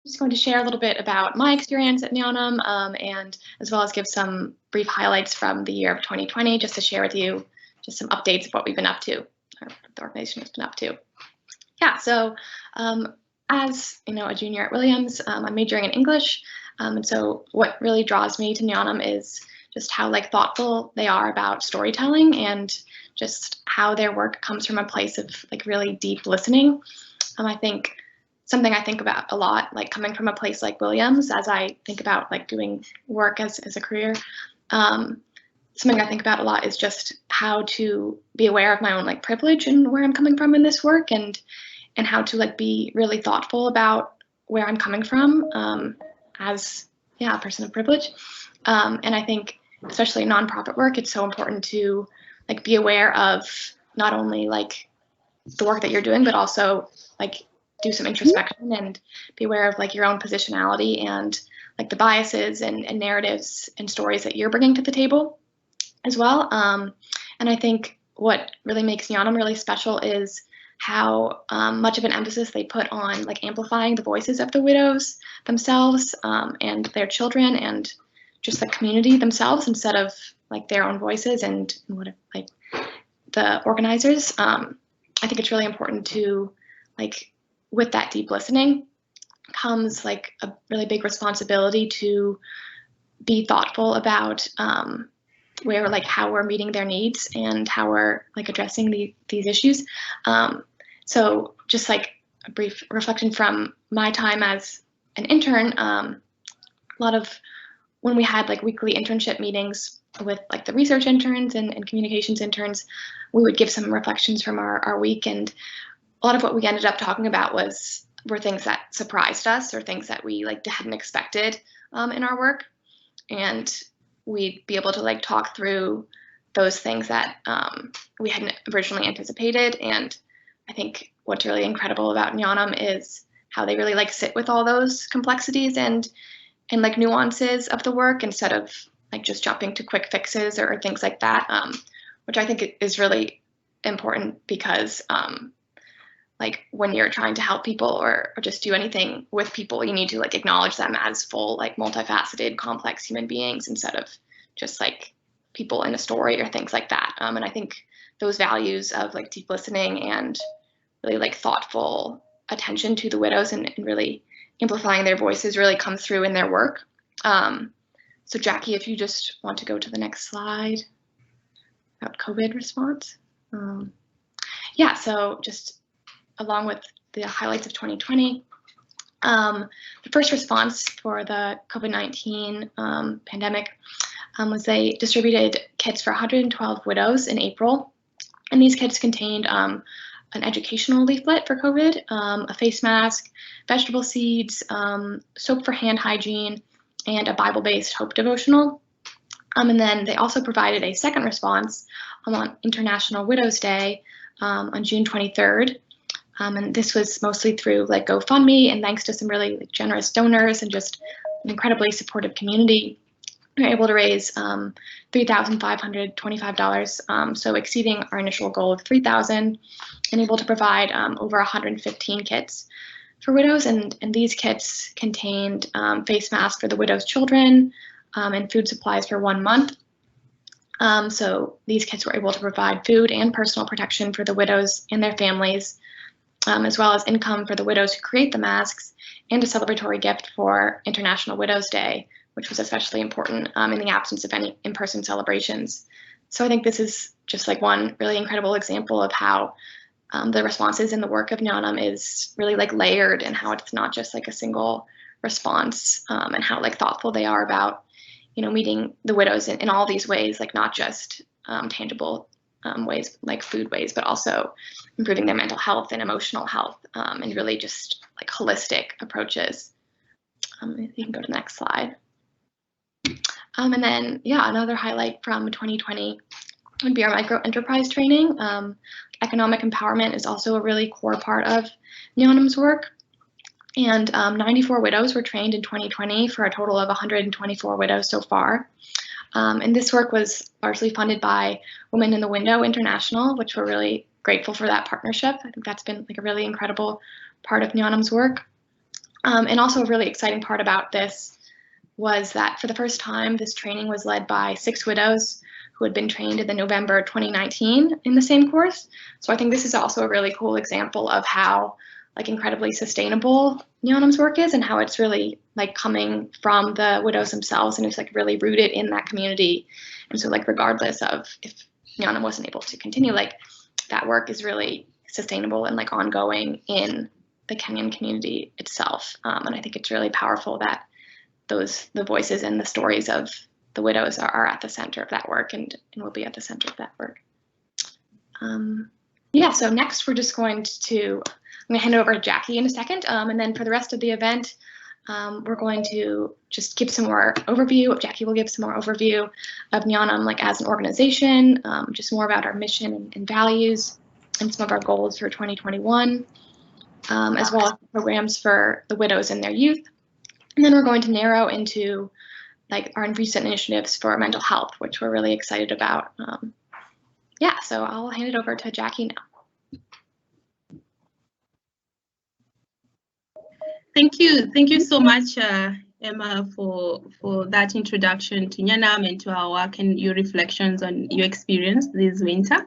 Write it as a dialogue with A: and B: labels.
A: Just going to share a little bit about my experience at Nyanam, and as well as give some brief highlights from the year of 2020, just to share with you just some updates of what we've been up to, or what the organization has been up to. Yeah, so as you know, a junior at Williams, I'm majoring in English, and so what really draws me to Nyanam is just how thoughtful they are about storytelling, and just how their work comes from a place of really deep listening. I think something I think about a lot, coming from a place like Williams, as I think about doing work as a career. Something I think about a lot is just how to be aware of my own privilege and where I'm coming from in this work, and how to be really thoughtful about where I'm coming from as a person of privilege. And I think especially in nonprofit work, it's so important to be aware of not only the work that you're doing, but also do some introspection and be aware of your own positionality and the biases and narratives and stories that you're bringing to the table as well. And I think what really makes Nyanam really special is how much of an emphasis they put on amplifying the voices of the widows themselves and their children and just the community themselves, instead of their own voices and what the organizers. I think it's really important to with that deep listening comes a really big responsibility to be thoughtful about where how we're meeting their needs and how we're addressing these issues. So just a brief reflection from my time as an intern, a lot of when we had weekly internship meetings with the research interns and communications interns, we would give some reflections from our week, and a lot of what we ended up talking about were things that surprised us or things that we hadn't expected in our work, and we'd be able to talk through those things that we hadn't originally anticipated. And I think what's really incredible about Nyanam is how they really sit with all those complexities and nuances of the work, instead of just jumping to quick fixes or things like that, which I think is really important, because when you're trying to help people or just do anything with people, you need to acknowledge them as full, multifaceted, complex human beings, instead of just people in a story or things like that. And I think those values of deep listening and really thoughtful attention to the widows and really amplifying their voices really comes through in their work. So Jackie, if you just want to go to the next slide about COVID response. Yeah, so just along with the highlights of 2020, the first response for the COVID-19 pandemic was they distributed kits for 112 widows in April. And these kits contained an educational leaflet for COVID, a face mask, vegetable seeds, soap for hand hygiene, and a Bible-based hope devotional. And then they also provided a second response on International Widows Day on June 23rd. And this was mostly through GoFundMe, and thanks to some really generous donors and just an incredibly supportive community, we were able to raise $3,525, so exceeding our initial goal of $3,000, and able to provide over 115 kits for widows. And these kits contained face masks for the widows' children and food supplies for 1 month. So these kits were able to provide food and personal protection for the widows and their families, as well as income for the widows who create the masks, and a celebratory gift for International Widows Day, which was especially important in the absence of any in-person celebrations. So I think this is just one really incredible example of how the responses in the work of Nyanam is really layered, and how it's not just a single response, and how thoughtful they are about meeting the widows in all these ways, not just tangible ways food ways, but also improving their mental health and emotional health, and really just holistic approaches. If you can go to the next slide. And then, yeah, another highlight from 2020 would be our micro enterprise training. Economic empowerment is also a really core part of Nyanam's work. And 94 widows were trained in 2020 for a total of 124 widows so far. And this work was largely funded by Women in the Window International, which we're really grateful for that partnership. I think that's been a really incredible part of Nyanam's work. And also a really exciting part about this was that for the first time, this training was led by 6 widows who had been trained in the November 2019 in the same course. So I think this is also a really cool example of how like incredibly sustainable Nyanam's work is, and how it's really like coming from the widows themselves, and it's like really rooted in that community. And so like regardless of if Nyanam wasn't able to continue, like that work is really sustainable and like ongoing in the Kenyan community itself. And I think it's really powerful that the voices and the stories of the widows are at the center of that work, and will be at the center of that work. Yeah, so next we're just going to, I'm gonna hand it over to Jackie in a second, and then for the rest of the event, we're going to just give some more overview. Jackie will give some more overview of Nyanam like as an organization, just more about our mission and values, and some of our goals for 2021, as well as programs for the widows and their youth. And then we're going to narrow into like our recent initiatives for mental health, which we're really excited about. Yeah, so I'll hand it over to Jackie now.
B: Thank you so much, Emma, for that introduction to Nyanam and to our work and your reflections on your experience this winter.